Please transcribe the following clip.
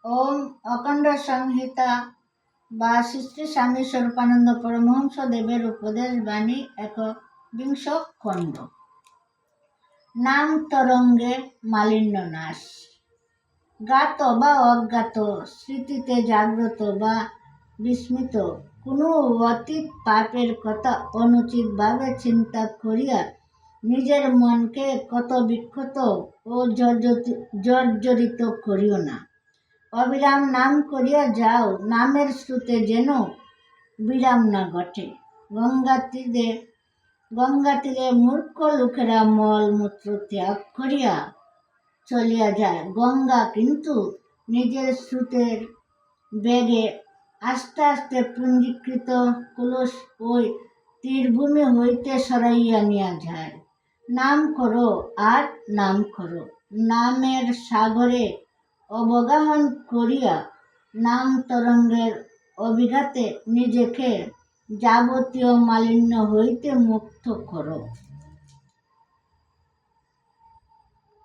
ওম অখণ্ড সংহিতা বা শ্রী শ্রী স্বামী স্বরূপানন্দ পরমহংস দেবের উপদেশ বাণী ১ খণ্ড। নাম তরঙ্গে মালিন্য নাশ। জ্ঞাত বা অজ্ঞাত, স্মৃতিতে জাগ্রত বা বিস্মৃত কোনো অতীত পাপের কথা অনুচিতভাবে চিন্তা করিয়া নিজের মনকে কত বিক্ষত ও জর্জরিত করিও না। অবিরাম নাম করিয়া যাও, নামের স্রোতে যেন বিরাম না ঘটে। গঙ্গা তীরে মূর্খ লোকেরা মল মূত্র ত্যাগ করিয়া চলিয়া যায়। গঙ্গা কিন্তু নিজের স্রোতের বেগে আস্তে আস্তে পুঞ্জীকৃত কলস ওই তীরভূমি হইতে সরাইয়া নিয়া যায়। নাম করো আর নাম করো, নামের সাগরে অবগাহন করিয়া নাম তরঙ্গের অভিঘাতে নিজেকে যাবতীয় মালিন্য হইতে মুক্ত করো।